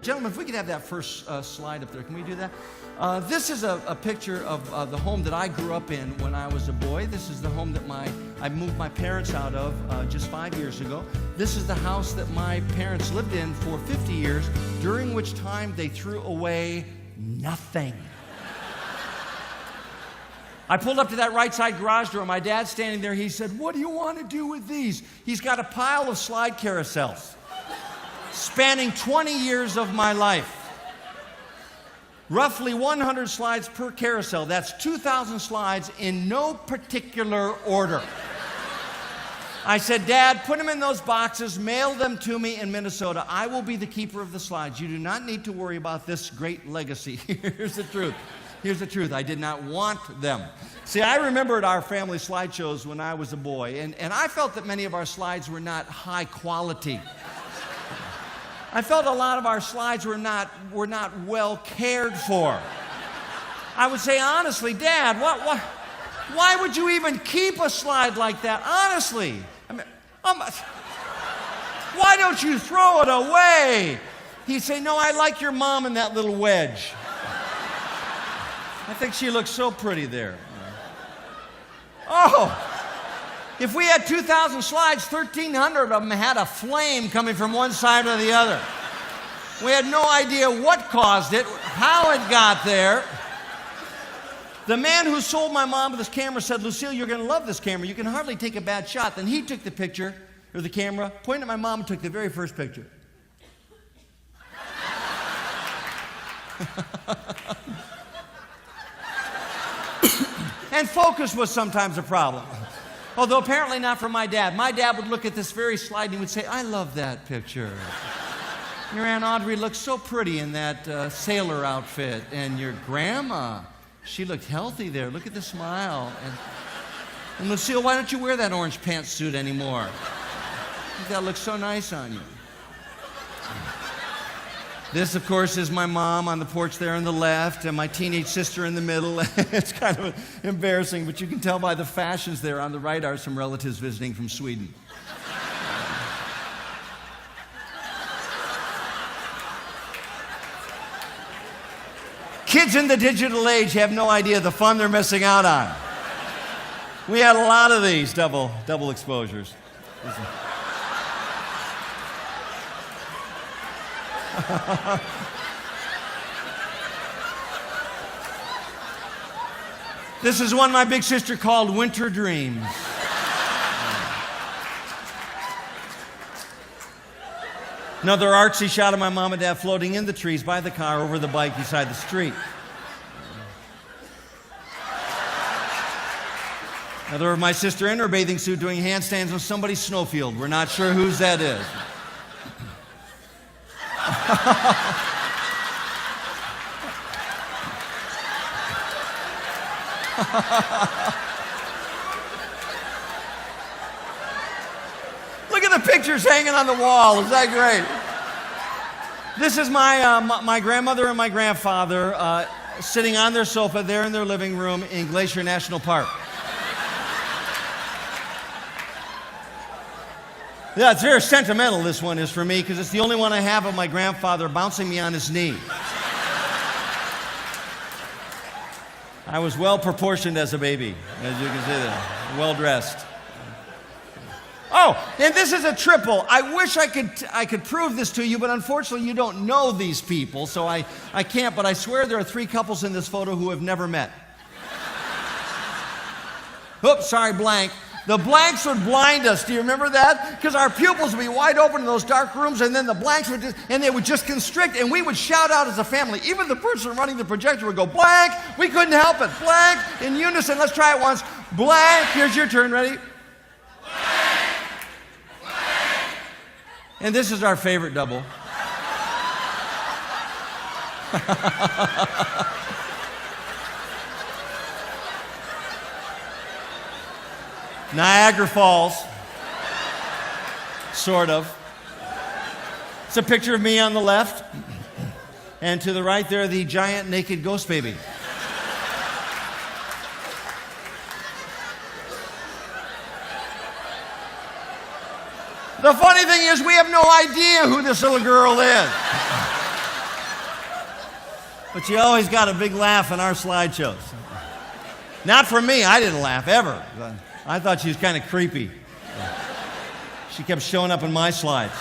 Gentlemen, if we could have that first slide up there. Can we do that? This is a picture of the home that I grew up in when I was a boy. This is the home that I moved my parents out of just 5 years ago. This is the house that my parents lived in for 50 years, during which time they threw away nothing. I pulled up to that right side garage door. My dad's standing there. He said, "What do you want to do with these?" He's got a pile of slide carousels spanning 20 years of my life. Roughly 100 slides per carousel. That's 2,000 slides in no particular order. I said, "Dad, put them in those boxes, mail them to me in Minnesota. I will be the keeper of the slides. You do not need to worry about this great legacy." Here's the truth. Here's the truth. I did not want them. See, I remembered our family slideshows when I was a boy, and I felt that many of our slides were not high quality. I felt a lot of our slides were not well cared for. I would say, honestly, "Dad, why would you even keep a slide like that? Honestly. I mean, why don't you throw it away?" He'd say, "No, I like your mom in that little wedge. I think she looks so pretty there." Oh! If we had 2,000 slides, 1,300 of them had a flame coming from one side or the other. We had no idea what caused it, how it got there. The man who sold my mom this camera said, "Lucille, you're going to love this camera. You can hardly take a bad shot." Then he took the picture, or the camera, pointed at my mom and took the very first picture. And focus was sometimes a problem. Although apparently not for my dad. My dad would look at this very slide and he would say, "I love that picture. Your Aunt Audrey looked so pretty in that sailor outfit. And your grandma, she looked healthy there. Look at the smile. And Lucille, why don't you wear that orange pantsuit anymore? I think that looks so nice on you." This, of course, is my mom on the porch there on the left, and my teenage sister in the middle. It's kind of embarrassing, but you can tell by the fashions there. On the right are some relatives visiting from Sweden. Kids in the digital age have no idea the fun they're missing out on. We had a lot of these double exposures. This is one my big sister called Winter Dreams. Another artsy shot of my mom and dad floating in the trees by the car over the bike beside the street. Another of my sister in her bathing suit doing handstands on somebody's snowfield. We're not sure whose that is. Look at the pictures hanging on the wall. Is that great? This is my grandmother and my grandfather sitting on their sofa there in their living room in Glacier National Park. Yeah, it's very sentimental, this one is for me, because it's the only one I have of my grandfather bouncing me on his knee. I was well proportioned as a baby, as you can see there, well dressed. Oh, and this is a triple. I wish I could prove this to you, but unfortunately you don't know these people, so I can't, but I swear there are 3 couples in this photo who have never met. Oops, sorry, blank. The blanks would blind us. Do you remember that? Because our pupils would be wide open in those dark rooms, and then the blanks would they would just constrict, and we would shout out as a family. Even the person running the projector would go, "Blank!" We couldn't help it. Blank! In unison. Let's try it once. Blank! Here's your turn. Ready? Blank! Blank! And this is our favorite double. Niagara Falls, sort of. It's a picture of me on the left, and to the right there, the giant naked ghost baby. The funny thing is, we have no idea who this little girl is. But you always got a big laugh in our slideshows. Not from me, I didn't laugh, ever. I thought she was kind of creepy. She kept showing up in my slides.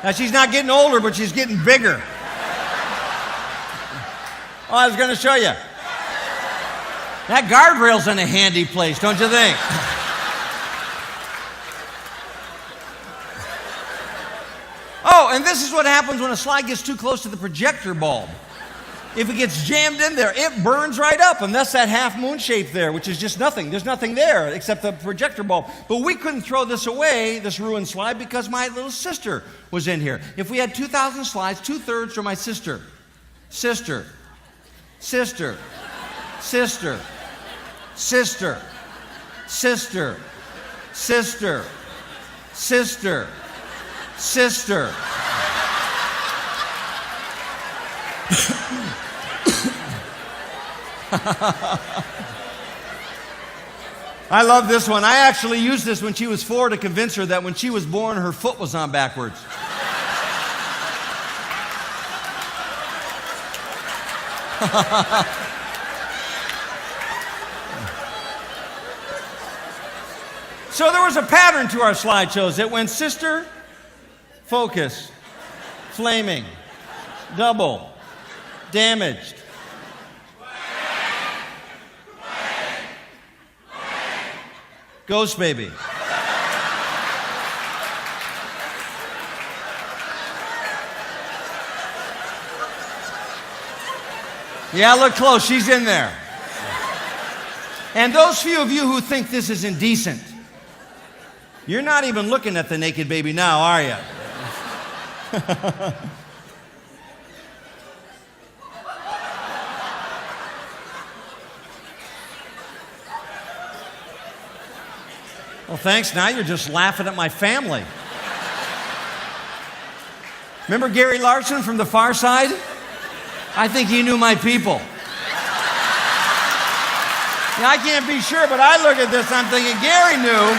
Now, she's not getting older, but she's getting bigger. Oh, I was going to show you. That guardrail's in a handy place, don't you think? Oh, and this is what happens when a slide gets too close to the projector bulb. If it gets jammed in there, it burns right up, and that's that half moon shape there, which is just nothing. There's nothing there except the projector bulb. But we couldn't throw this away, this ruined slide, because my little sister was in here. If we had 2,000 slides, 2/3 are my sister. Sister. Sister. Sister. Sister. Sister. Sister. Sister. Sister. I love this one. I actually used this when she was 4 to convince her that when she was born, her foot was on backwards. So there was a pattern to our slideshows. It went sister, focus, flaming, double, damaged. Ghost baby. Yeah, look close. She's in there. And those few of you who think this is indecent, you're not even looking at the naked baby now, are you? Well, thanks. Now you're just laughing at my family. Remember Gary Larson from The Far Side? I think he knew my people. Now, I can't be sure, but I look at this, I'm thinking Gary knew.